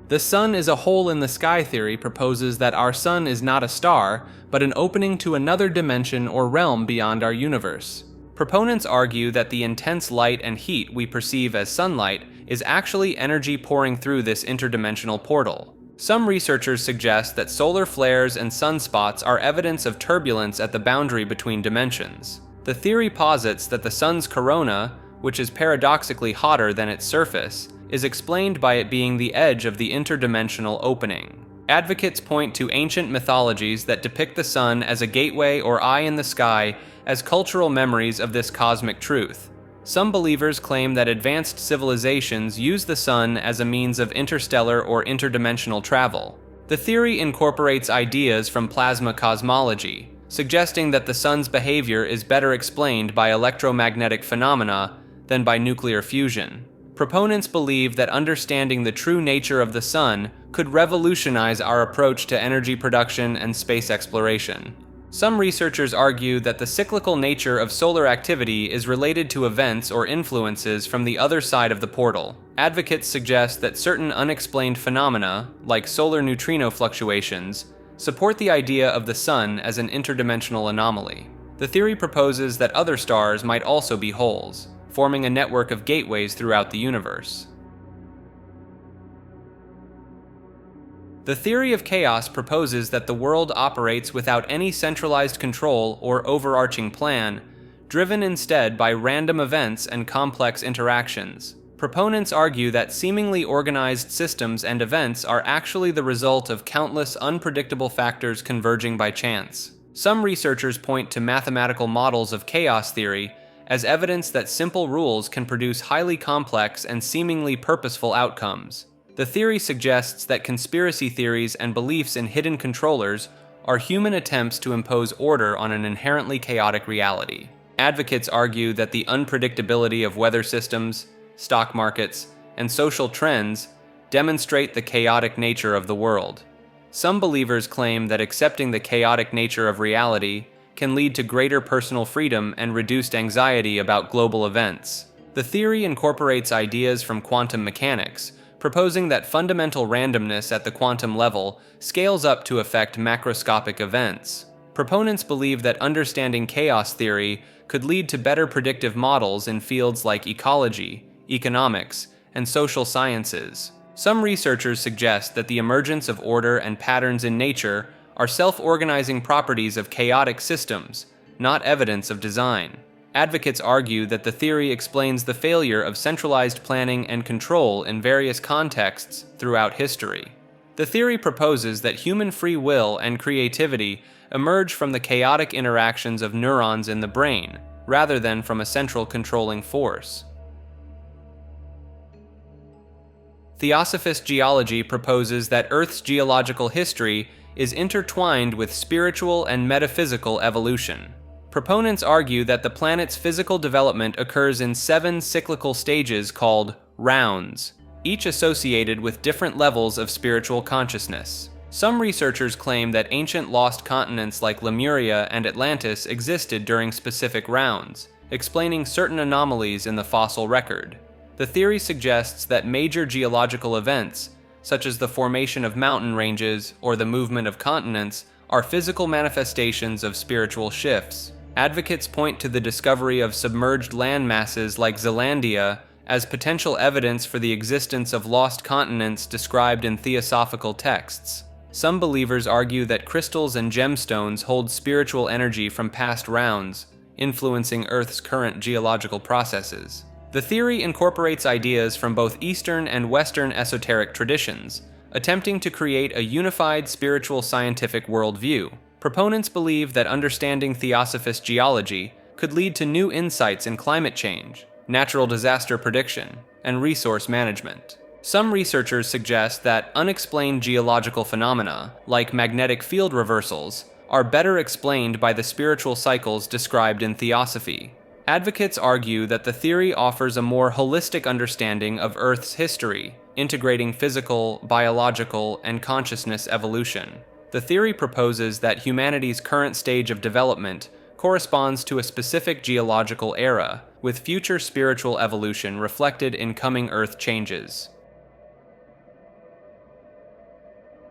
The sun is a hole in the sky theory proposes that our sun is not a star, but an opening to another dimension or realm beyond our universe. Proponents argue that the intense light and heat we perceive as sunlight is actually energy pouring through this interdimensional portal. Some researchers suggest that solar flares and sunspots are evidence of turbulence at the boundary between dimensions. The theory posits that the sun's corona, which is paradoxically hotter than its surface, is explained by it being the edge of the interdimensional opening. Advocates point to ancient mythologies that depict the sun as a gateway or eye in the sky as cultural memories of this cosmic truth. Some believers claim that advanced civilizations use the sun as a means of interstellar or interdimensional travel. The theory incorporates ideas from plasma cosmology, suggesting that the sun's behavior is better explained by electromagnetic phenomena than by nuclear fusion. Proponents believe that understanding the true nature of the sun could revolutionize our approach to energy production and space exploration. Some researchers argue that the cyclical nature of solar activity is related to events or influences from the other side of the portal. Advocates suggest that certain unexplained phenomena, like solar neutrino fluctuations, support the idea of the sun as an interdimensional anomaly. The theory proposes that other stars might also be holes, forming a network of gateways throughout the universe. The theory of chaos proposes that the world operates without any centralized control or overarching plan, driven instead by random events and complex interactions. Proponents argue that seemingly organized systems and events are actually the result of countless unpredictable factors converging by chance. Some researchers point to mathematical models of chaos theory as evidence that simple rules can produce highly complex and seemingly purposeful outcomes. The theory suggests that conspiracy theories and beliefs in hidden controllers are human attempts to impose order on an inherently chaotic reality. Advocates argue that the unpredictability of weather systems, stock markets, and social trends demonstrate the chaotic nature of the world. Some believers claim that accepting the chaotic nature of reality can lead to greater personal freedom and reduced anxiety about global events. The theory incorporates ideas from quantum mechanics, proposing that fundamental randomness at the quantum level scales up to affect macroscopic events. Proponents believe that understanding chaos theory could lead to better predictive models in fields like ecology, economics, and social sciences. Some researchers suggest that the emergence of order and patterns in nature are self-organizing properties of chaotic systems, not evidence of design. Advocates argue that the theory explains the failure of centralized planning and control in various contexts throughout history. The theory proposes that human free will and creativity emerge from the chaotic interactions of neurons in the brain, rather than from a central controlling force. Theosophist Geology proposes that Earth's geological history is intertwined with spiritual and metaphysical evolution. Proponents argue that the planet's physical development occurs in 7 cyclical stages called rounds, each associated with different levels of spiritual consciousness. Some researchers claim that ancient lost continents like Lemuria and Atlantis existed during specific rounds, explaining certain anomalies in the fossil record. The theory suggests that major geological events, such as the formation of mountain ranges or the movement of continents, are physical manifestations of spiritual shifts. Advocates point to the discovery of submerged land masses like Zealandia as potential evidence for the existence of lost continents described in theosophical texts. Some believers argue that crystals and gemstones hold spiritual energy from past rounds, influencing Earth's current geological processes. The theory incorporates ideas from both Eastern and Western esoteric traditions, attempting to create a unified spiritual scientific worldview. Proponents believe that understanding Theosophist geology could lead to new insights in climate change, natural disaster prediction, and resource management. Some researchers suggest that unexplained geological phenomena, like magnetic field reversals, are better explained by the spiritual cycles described in Theosophy. Advocates argue that the theory offers a more holistic understanding of Earth's history, integrating physical, biological, and consciousness evolution. The theory proposes that humanity's current stage of development corresponds to a specific geological era, with future spiritual evolution reflected in coming Earth changes.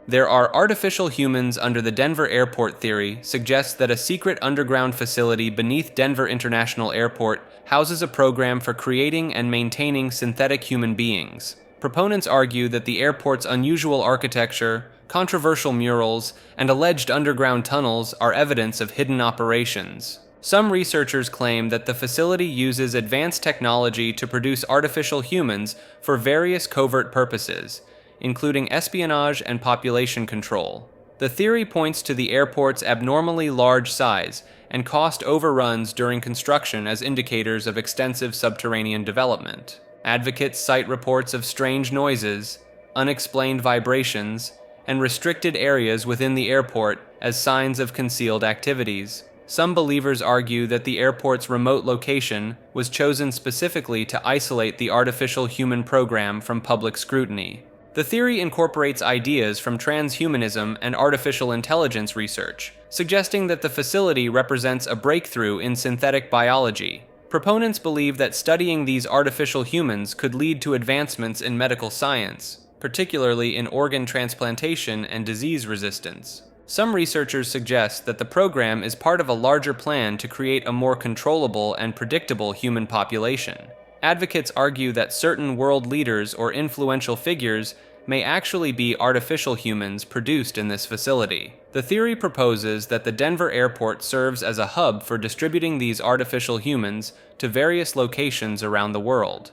There are artificial humans under the Denver Airport theory suggests that a secret underground facility beneath Denver International Airport houses a program for creating and maintaining synthetic human beings. Proponents argue that the airport's unusual architecture, controversial murals, and alleged underground tunnels are evidence of hidden operations. Some researchers claim that the facility uses advanced technology to produce artificial humans for various covert purposes, including espionage and population control. The theory points to the airport's abnormally large size and cost overruns during construction as indicators of extensive subterranean development. Advocates cite reports of strange noises, unexplained vibrations, and restricted areas within the airport as signs of concealed activities. Some believers argue that the airport's remote location was chosen specifically to isolate the artificial human program from public scrutiny. The theory incorporates ideas from transhumanism and artificial intelligence research, suggesting that the facility represents a breakthrough in synthetic biology. Proponents believe that studying these artificial humans could lead to advancements in medical science, particularly in organ transplantation and disease resistance. Some researchers suggest that the program is part of a larger plan to create a more controllable and predictable human population. Advocates argue that certain world leaders or influential figures may actually be artificial humans produced in this facility. The theory proposes that the Denver airport serves as a hub for distributing these artificial humans to various locations around the world.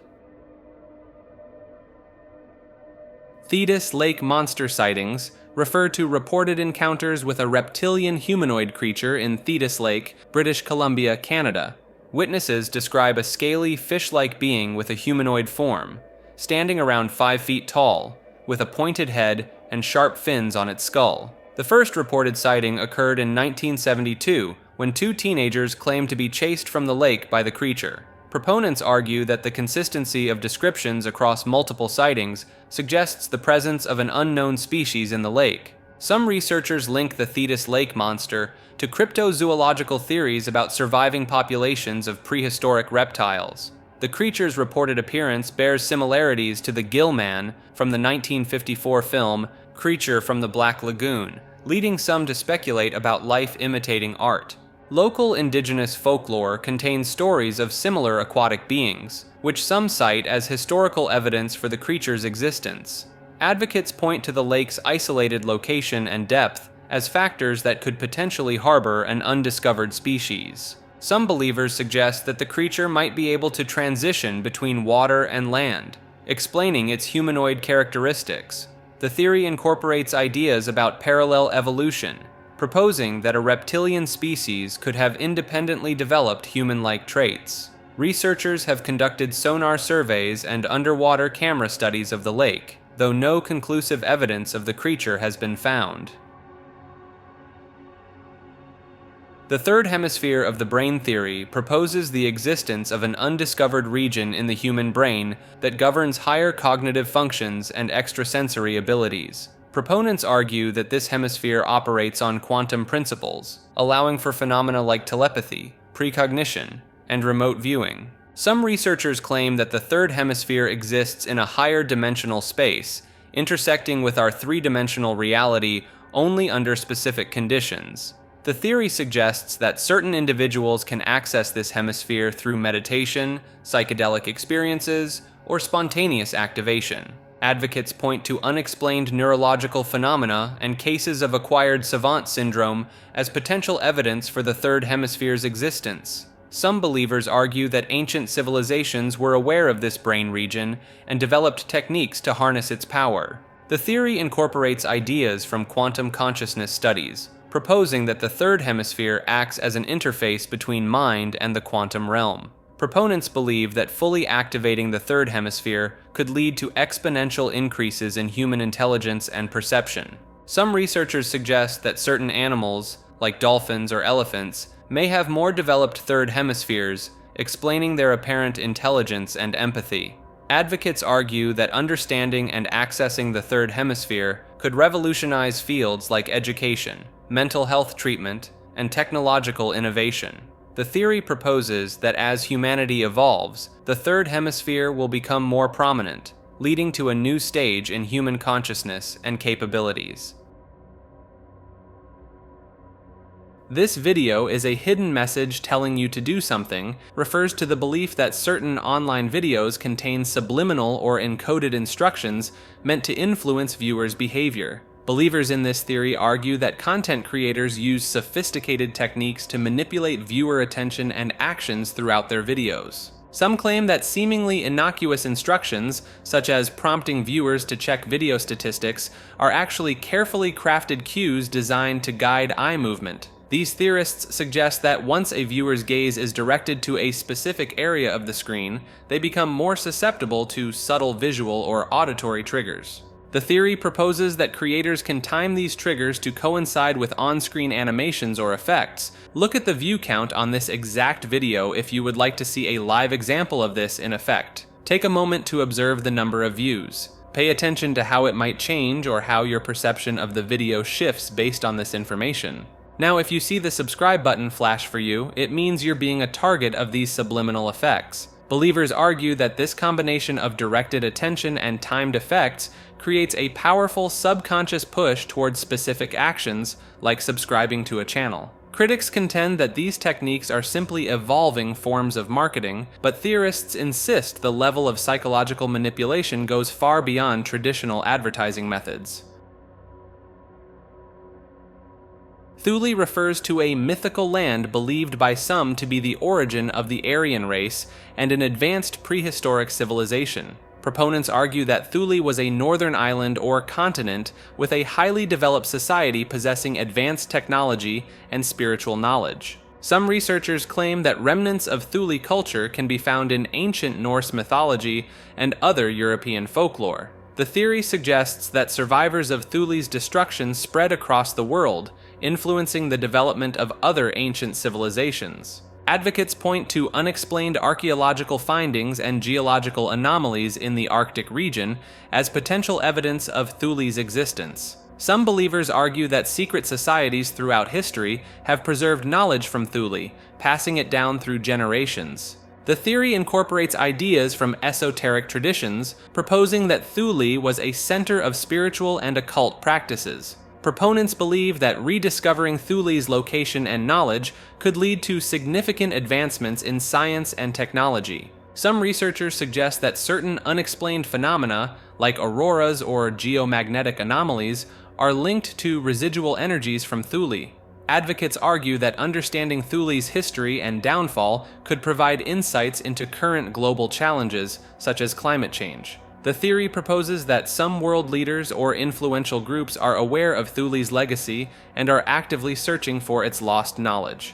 THETIS lake monster sightings refer to reported encounters with a reptilian humanoid creature in THETIS Lake, British Columbia, Canada. Witnesses describe a scaly, fish-like being with a humanoid form, standing around 5 feet tall, with a pointed head and sharp fins on its skull. The first reported sighting occurred in 1972, when 2 teenagers claimed to be chased from the lake by the creature. Proponents argue that the consistency of descriptions across multiple sightings suggests the presence of an unknown species in the lake. Some researchers link the THETIS lake monster to cryptozoological theories about surviving populations of prehistoric reptiles. The creature's reported appearance bears similarities to the gill man from the 1954 film Creature from the Black Lagoon, leading some to speculate about life imitating art. Local indigenous folklore contains stories of similar aquatic beings, which some cite as historical evidence for the creature's existence. Advocates point to the lake's isolated location and depth as factors that could potentially harbor an undiscovered species. Some believers suggest that the creature might be able to transition between water and land, explaining its humanoid characteristics. The theory incorporates ideas about parallel evolution, proposing that a reptilian species could have independently developed human-like traits. Researchers have conducted sonar surveys and underwater camera studies of the lake, though no conclusive evidence of the creature has been found. The third hemisphere of the brain theory proposes the existence of an undiscovered region in the human brain that governs higher cognitive functions and extrasensory abilities. Proponents argue that this hemisphere operates on quantum principles, allowing for phenomena like telepathy, precognition, and remote viewing. Some researchers claim that the third hemisphere exists in a higher dimensional space, intersecting with our three-dimensional reality only under specific conditions. The theory suggests that certain individuals can access this hemisphere through meditation, psychedelic experiences, or spontaneous activation. Advocates point to unexplained neurological phenomena and cases of acquired savant syndrome as potential evidence for the third hemisphere's existence. Some believers argue that ancient civilizations were aware of this brain region and developed techniques to harness its power. The theory incorporates ideas from quantum consciousness studies, proposing that the third hemisphere acts as an interface between mind and the quantum realm. Proponents believe that fully activating the third hemisphere could lead to exponential increases in human intelligence and perception. Some researchers suggest that certain animals, like dolphins or elephants, may have more developed third hemispheres, explaining their apparent intelligence and empathy. Advocates argue that understanding and accessing the third hemisphere could revolutionize fields like education, mental health treatment, and technological innovation. The theory proposes that as humanity evolves, the third hemisphere will become more prominent, leading to a new stage in human consciousness and capabilities. This video is a hidden message telling you to do something, refers to the belief that certain online videos contain subliminal or encoded instructions meant to influence viewers' behavior. Believers in this theory argue that content creators use sophisticated techniques to manipulate viewer attention and actions throughout their videos. Some claim that seemingly innocuous instructions, such as prompting viewers to check video statistics, are actually carefully crafted cues designed to guide eye movement. These theorists suggest that once a viewer's gaze is directed to a specific area of the screen, they become more susceptible to subtle visual or auditory triggers. The theory proposes that creators can time these triggers to coincide with on-screen animations or effects. Look at the view count on this exact video if you would like to see a live example of this in effect. Take a moment to observe the number of views. Pay attention to how it might change or how your perception of the video shifts based on this information. Now, if you see the subscribe button flash for you, it means you're being a target of these subliminal effects. Believers argue that this combination of directed attention and timed effects creates a powerful subconscious push towards specific actions, like subscribing to a channel. Critics contend that these techniques are simply evolving forms of marketing, but theorists insist the level of psychological manipulation goes far beyond traditional advertising methods. Thule refers to a mythical land believed by some to be the origin of the Aryan race and an advanced prehistoric civilization. Proponents argue that Thule was a northern island or continent with a highly developed society possessing advanced technology and spiritual knowledge. Some researchers claim that remnants of Thule culture can be found in ancient Norse mythology and other European folklore. The theory suggests that survivors of Thule's destruction spread across the world, influencing the development of other ancient civilizations. Advocates point to unexplained archaeological findings and geological anomalies in the Arctic region as potential evidence of Thule's existence. Some believers argue that secret societies throughout history have preserved knowledge from Thule, passing it down through generations. The theory incorporates ideas from esoteric traditions, proposing that Thule was a center of spiritual and occult practices. Proponents believe that rediscovering Thule's location and knowledge could lead to significant advancements in science and technology. Some researchers suggest that certain unexplained phenomena, like auroras or geomagnetic anomalies, are linked to residual energies from Thule. Advocates argue that understanding Thule's history and downfall could provide insights into current global challenges, such as climate change. The theory proposes that some world leaders or influential groups are aware of Thule's legacy and are actively searching for its lost knowledge.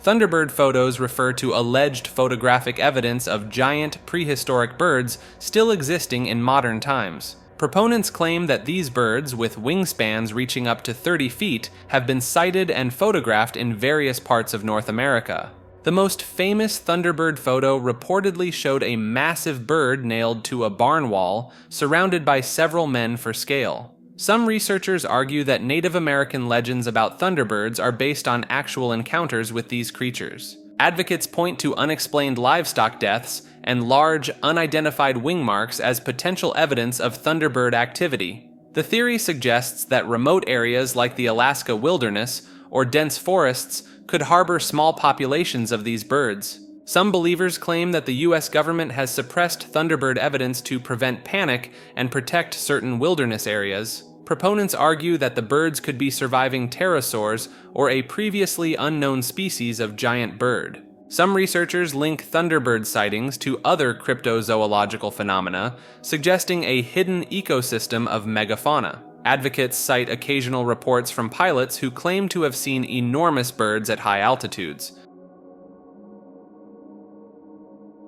Thunderbird photos refer to alleged photographic evidence of giant prehistoric birds still existing in modern times. Proponents claim that these birds, with wingspans reaching up to 30 feet, have been sighted and photographed in various parts of North America. The most famous Thunderbird photo reportedly showed a massive bird nailed to a barn wall, surrounded by several men for scale. Some researchers argue that Native American legends about Thunderbirds are based on actual encounters with these creatures. Advocates point to unexplained livestock deaths and large, unidentified wing marks as potential evidence of Thunderbird activity. The theory suggests that remote areas like the Alaska wilderness or dense forests could harbor small populations of these birds. Some believers claim that the US government has suppressed Thunderbird evidence to prevent panic and protect certain wilderness areas. Proponents argue that the birds could be surviving pterosaurs or a previously unknown species of giant bird. Some researchers link Thunderbird sightings to other cryptozoological phenomena, suggesting a hidden ecosystem of megafauna. Advocates cite occasional reports from pilots who claim to have seen enormous birds at high altitudes.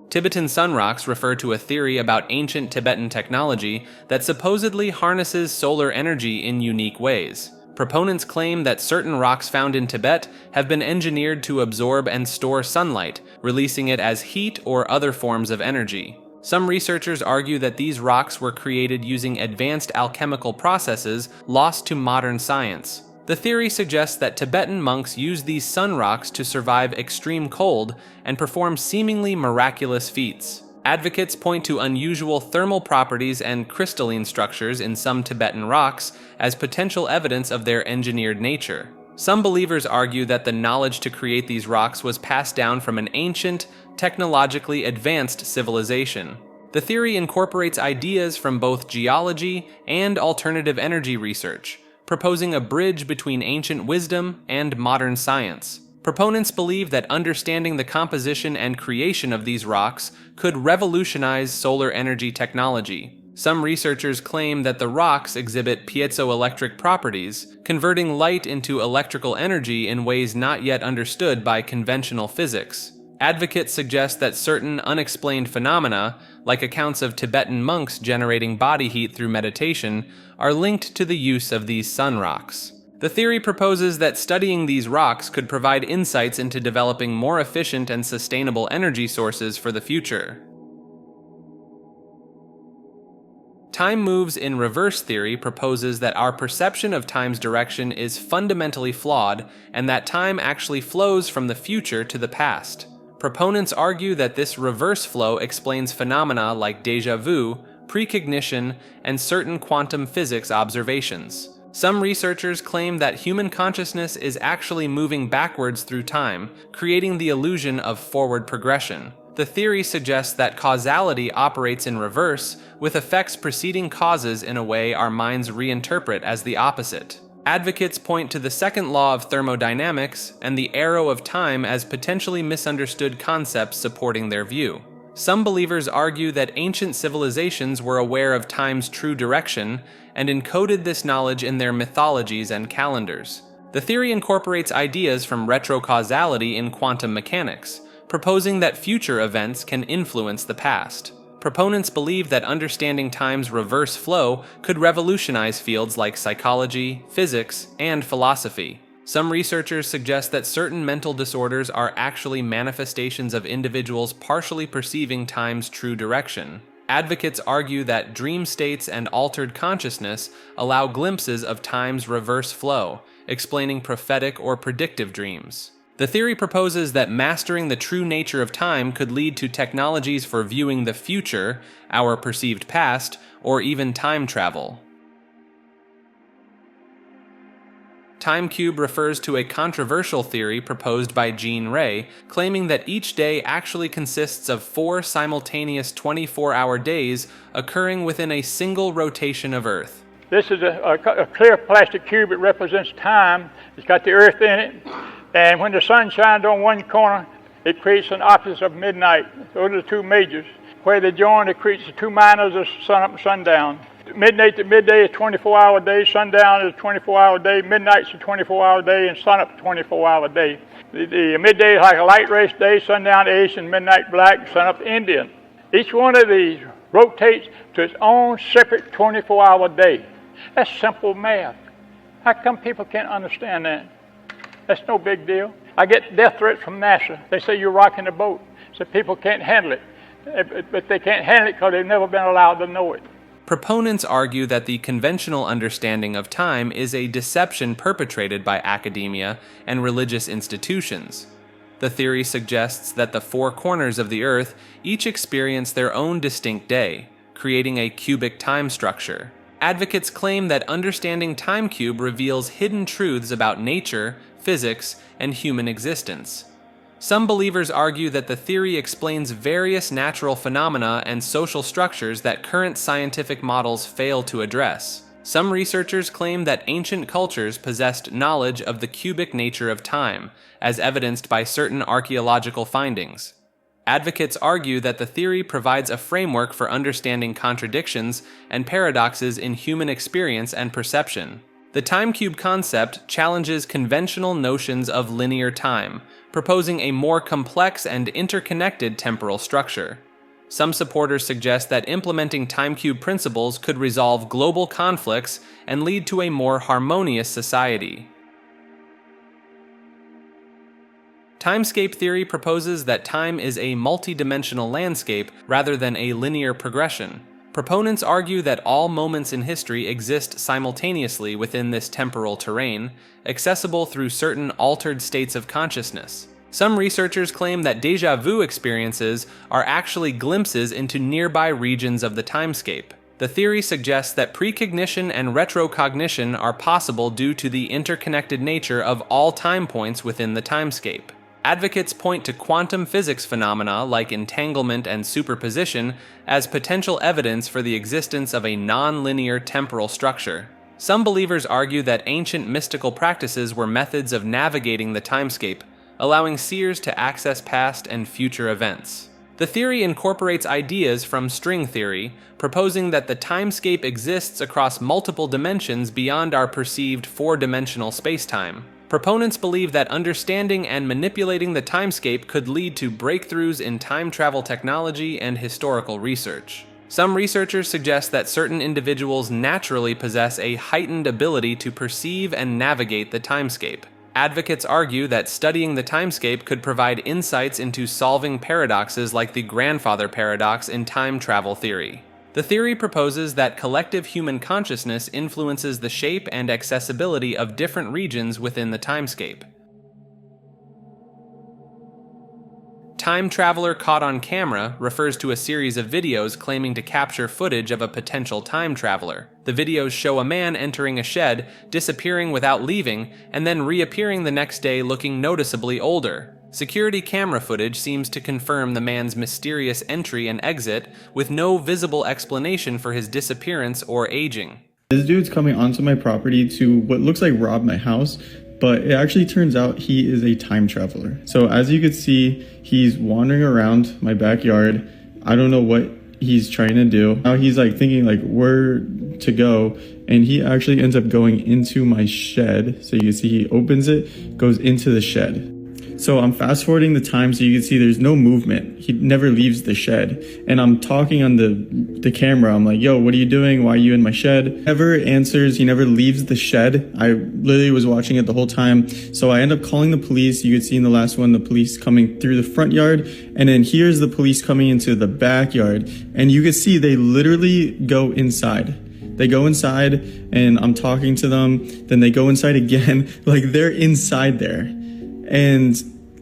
Tibeton Sun Rocks refer to a theory about ancient Tibetan technology that supposedly harnesses solar energy in unique ways. Proponents claim that certain rocks found in Tibet have been engineered to absorb and store sunlight, releasing it as heat or other forms of energy. Some researchers argue that these rocks were created using advanced alchemical processes lost to modern science. The theory suggests that Tibetan monks used these sun rocks to survive extreme cold and perform seemingly miraculous feats. Advocates point to unusual thermal properties and crystalline structures in some Tibetan rocks as potential evidence of their engineered nature. Some believers argue that the knowledge to create these rocks was passed down from an ancient, technologically advanced civilization. The theory incorporates ideas from both geology and alternative energy research, proposing a bridge between ancient wisdom and modern science. Proponents believe that understanding the composition and creation of these rocks could revolutionize solar energy technology. Some researchers claim that the rocks exhibit piezoelectric properties, converting light into electrical energy in ways not yet understood by conventional physics. Advocates suggest that certain unexplained phenomena, like accounts of Tibetan monks generating body heat through meditation, are linked to the use of these sun rocks. The theory proposes that studying these rocks could provide insights into developing more efficient and sustainable energy sources for the future. Time moves in reverse theory proposes that our perception of time's direction is fundamentally flawed and that time actually flows from the future to the past. Proponents argue that this reverse flow explains phenomena like déjà vu, precognition, and certain quantum physics observations. Some researchers claim that human consciousness is actually moving backwards through time, creating the illusion of forward progression. The theory suggests that causality operates in reverse, with effects preceding causes in a way our minds reinterpret as the opposite. Advocates point to the second law of thermodynamics and the arrow of time as potentially misunderstood concepts supporting their view. Some believers argue that ancient civilizations were aware of time's true direction and encoded this knowledge in their mythologies and calendars. The theory incorporates ideas from retrocausality in quantum mechanics, proposing that future events can influence the past. Proponents believe that understanding time's reverse flow could revolutionize fields like psychology, physics, and philosophy. Some researchers suggest that certain mental disorders are actually manifestations of individuals partially perceiving time's true direction. Advocates argue that dream states and altered consciousness allow glimpses of time's reverse flow, explaining prophetic or predictive dreams. The theory proposes that mastering the true nature of time could lead to technologies for viewing the future, our perceived past, or even time travel. TimeCube refers to a controversial theory proposed by Jean Ray, claiming that each day actually consists of 4 simultaneous 24-hour days occurring within a single rotation of Earth. This is a clear plastic cube. It represents time. It's got the Earth in it. And when the sun shines on one corner, it creates an opposite of midnight. Those are the two majors. Where they join, it creates the two minors of sun up and sundown. Midnight to midday is a 24-hour day, sundown is a 24-hour day, midnight's a 24-hour day, and sun up a 24-hour day. The midday is like a light race day, sundown Asian, midnight black, sun up Indian. Each one of these rotates to its own separate 24-hour day. That's simple math. How come people can't understand that? That's no big deal. I get death threats from NASA. They say you're rocking the boat. So people can't handle it. But they can't handle it because they've never been allowed to know it. Proponents argue that the conventional understanding of time is a deception perpetrated by academia and religious institutions. The theory suggests that the 4 corners of the Earth each experience their own distinct day, creating a cubic time structure. Advocates claim that understanding TimeCube reveals hidden truths about nature, physics, and human existence. Some believers argue that the theory explains various natural phenomena and social structures that current scientific models fail to address. Some researchers claim that ancient cultures possessed knowledge of the cubic nature of time, as evidenced by certain archaeological findings. Advocates argue that the theory provides a framework for understanding contradictions and paradoxes in human experience and perception. The TimeCube concept challenges conventional notions of linear time, proposing a more complex and interconnected temporal structure. Some supporters suggest that implementing TimeCube principles could resolve global conflicts and lead to a more harmonious society. Timescape theory proposes that time is a multidimensional landscape rather than a linear progression. Proponents argue that all moments in history exist simultaneously within this temporal terrain, accessible through certain altered states of consciousness. Some researchers claim that déjà vu experiences are actually glimpses into nearby regions of the timescape. The theory suggests that precognition and retrocognition are possible due to the interconnected nature of all time points within the timescape. Advocates point to quantum physics phenomena like entanglement and superposition as potential evidence for the existence of a non-linear temporal structure. Some believers argue that ancient mystical practices were methods of navigating the timescape, allowing seers to access past and future events. The theory incorporates ideas from string theory, proposing that the timescape exists across multiple dimensions beyond our perceived four-dimensional spacetime. Proponents believe that understanding and manipulating the timescape could lead to breakthroughs in time travel technology and historical research. Some researchers suggest that certain individuals naturally possess a heightened ability to perceive and navigate the timescape. Advocates argue that studying the timescape could provide insights into solving paradoxes like the grandfather paradox in time travel theory. The theory proposes that collective human consciousness influences the shape and accessibility of different regions within the timescape. Time Traveler Caught on Camera refers to a series of videos claiming to capture footage of a potential time traveler. The videos show a man entering a shed, disappearing without leaving, and then reappearing the next day looking noticeably older. Security camera footage seems to confirm the man's mysterious entry and exit, with no visible explanation for his disappearance or aging. This dude's coming onto my property to what looks like rob my house, but it actually turns out he is a time traveler. So as you can see, he's wandering around my backyard. I don't know what he's trying to do. Now he's like thinking like where to go, and he actually ends up going into my shed. So you can see he opens it, goes into the shed. So I'm fast forwarding the time so you can see there's no movement. He never leaves the shed. And I'm talking on the camera. I'm like, yo, what are you doing? Why are you in my shed? Never answers. He never leaves the shed. I literally was watching it the whole time. So I end up calling the police. You could see in the last one, the police coming through the front yard. And then here's the police coming into the backyard. And you can see they literally go inside. They go inside and I'm talking to them. Then they go inside again. Like they're inside there. And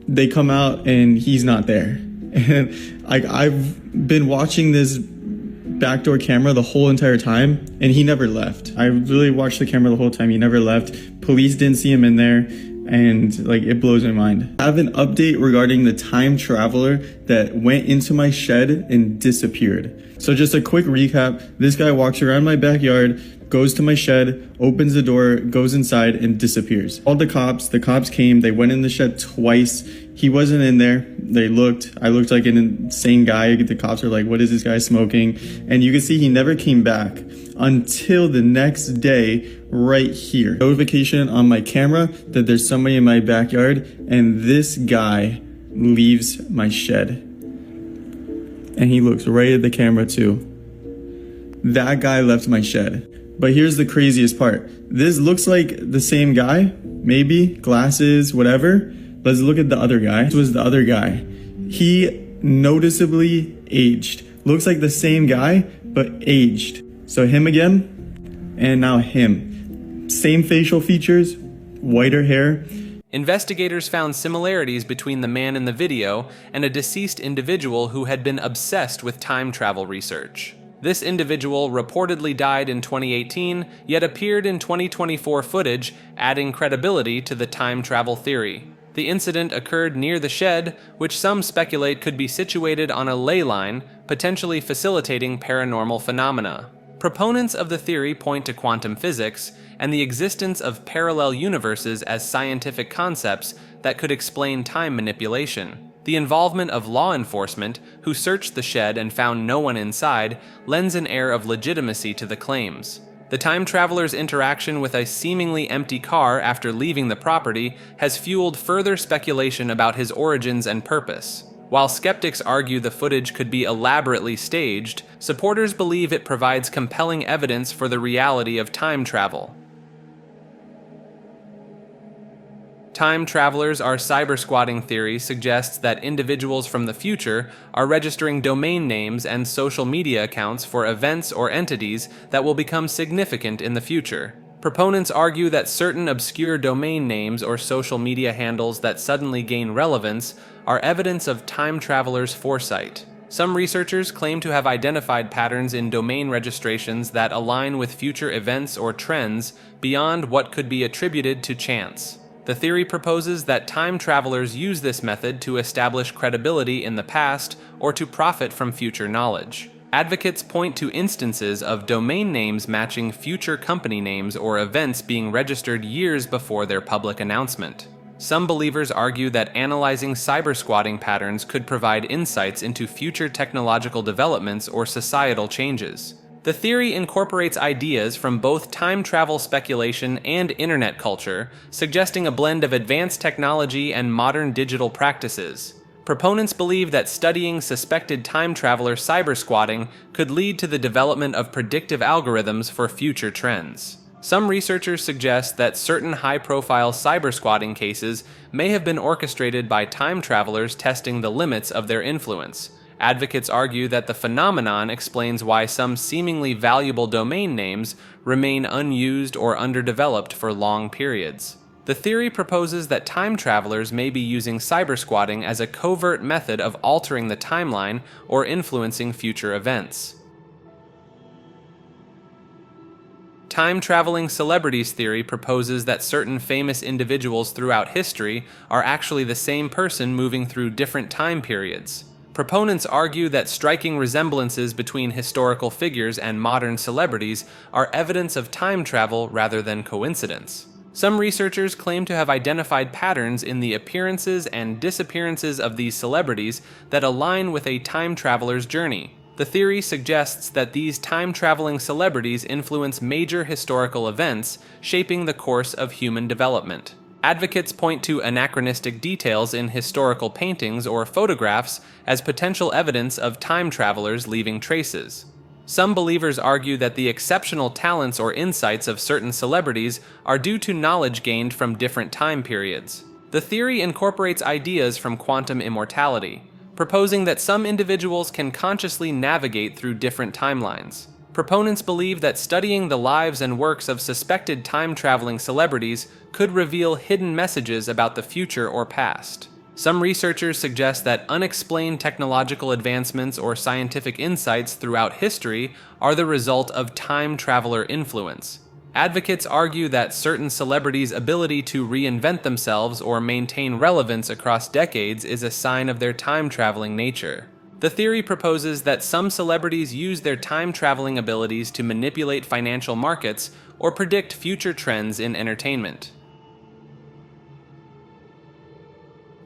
they come out and he's not there. And like I've been watching this backdoor camera the whole entire time and he never left. I really watched the camera the whole time. He never left. Police didn't see him in there. And like it blows my mind. I have an update regarding the time traveler that went into my shed and disappeared. So just a quick recap. This guy walks around my backyard, goes to my shed, opens the door, goes inside, and disappears. Called the cops came, they went in the shed twice. He wasn't in there. They looked, I looked like an insane guy. The cops are like, what is this guy smoking? And you can see he never came back until the next day right here. Notification on my camera that there's somebody in my backyard and this guy leaves my shed. And he looks right at the camera too. That guy left my shed. But here's the craziest part. This looks like the same guy, maybe, glasses, whatever. Let's look at the other guy. This was the other guy. He noticeably aged. Looks like the same guy, but aged. So him again, and now him. Same facial features, whiter hair. Investigators found similarities between the man in the video and a deceased individual who had been obsessed with time travel research. This individual reportedly died in 2018, yet appeared in 2024 footage, adding credibility to the time travel theory. The incident occurred near the shed, which some speculate could be situated on a ley line, potentially facilitating paranormal phenomena. Proponents of the theory point to quantum physics and the existence of parallel universes as scientific concepts that could explain time manipulation. The involvement of law enforcement, who searched the shed and found no one inside, lends an air of legitimacy to the claims. The time traveler's interaction with a seemingly empty car after leaving the property has fueled further speculation about his origins and purpose. While skeptics argue the footage could be elaborately staged, supporters believe it provides compelling evidence for the reality of time travel. Time travelers are cybersquatting theory suggests that individuals from the future are registering domain names and social media accounts for events or entities that will become significant in the future. Proponents argue that certain obscure domain names or social media handles that suddenly gain relevance are evidence of time travelers' foresight. Some researchers claim to have identified patterns in domain registrations that align with future events or trends beyond what could be attributed to chance. The theory proposes that time travelers use this method to establish credibility in the past or to profit from future knowledge. Advocates point to instances of domain names matching future company names or events being registered years before their public announcement. Some believers argue that analyzing cybersquatting patterns could provide insights into future technological developments or societal changes. The theory incorporates ideas from both time travel speculation and internet culture, suggesting a blend of advanced technology and modern digital practices. Proponents believe that studying suspected time traveler cybersquatting could lead to the development of predictive algorithms for future trends. Some researchers suggest that certain high-profile cybersquatting cases may have been orchestrated by time travelers testing the limits of their influence. Advocates argue that the phenomenon explains why some seemingly valuable domain names remain unused or underdeveloped for long periods. The theory proposes that time travelers may be using cybersquatting as a covert method of altering the timeline or influencing future events. Time-traveling celebrities theory proposes that certain famous individuals throughout history are actually the same person moving through different time periods. Proponents argue that striking resemblances between historical figures and modern celebrities are evidence of time travel rather than coincidence. Some researchers claim to have identified patterns in the appearances and disappearances of these celebrities that align with a time traveler's journey. The theory suggests that these time-traveling celebrities influence major historical events, shaping the course of human development. Advocates point to anachronistic details in historical paintings or photographs as potential evidence of time travelers leaving traces. Some believers argue that the exceptional talents or insights of certain celebrities are due to knowledge gained from different time periods. The theory incorporates ideas from quantum immortality, proposing that some individuals can consciously navigate through different timelines. Proponents believe that studying the lives and works of suspected time-traveling celebrities could reveal hidden messages about the future or past. Some researchers suggest that unexplained technological advancements or scientific insights throughout history are the result of time traveler influence. Advocates argue that certain celebrities' ability to reinvent themselves or maintain relevance across decades is a sign of their time-traveling nature. The theory proposes that some celebrities use their time-traveling abilities to manipulate financial markets or predict future trends in entertainment.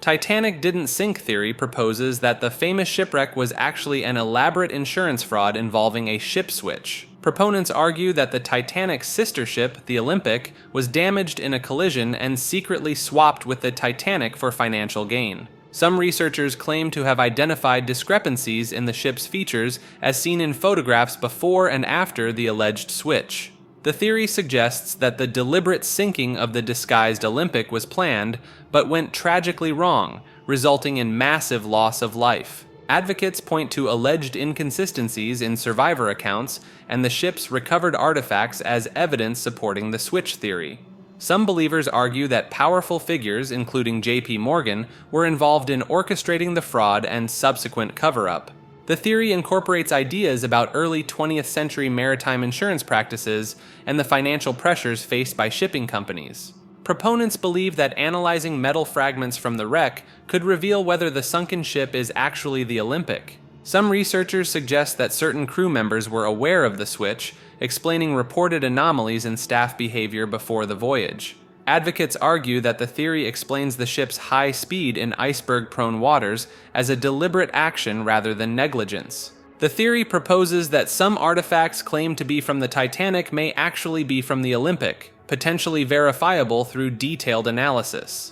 Titanic didn't sink theory proposes that the famous shipwreck was actually an elaborate insurance fraud involving a ship switch. Proponents argue that the Titanic's sister ship, the Olympic, was damaged in a collision and secretly swapped with the Titanic for financial gain. Some researchers claim to have identified discrepancies in the ship's features as seen in photographs before and after the alleged switch. The theory suggests that the deliberate sinking of the disguised Olympic was planned, but went tragically wrong, resulting in massive loss of life. Advocates point to alleged inconsistencies in survivor accounts and the ship's recovered artifacts as evidence supporting the switch theory. Some believers argue that powerful figures, including J.P. Morgan, were involved in orchestrating the fraud and subsequent cover-up. The theory incorporates ideas about early 20th century maritime insurance practices and the financial pressures faced by shipping companies. Proponents believe that analyzing metal fragments from the wreck could reveal whether the sunken ship is actually the Olympic. Some researchers suggest that certain crew members were aware of the switch, explaining reported anomalies in staff behavior before the voyage. Advocates argue that the theory explains the ship's high speed in iceberg-prone waters as a deliberate action rather than negligence. The theory proposes that some artifacts claimed to be from the Titanic may actually be from the Olympic, potentially verifiable through detailed analysis.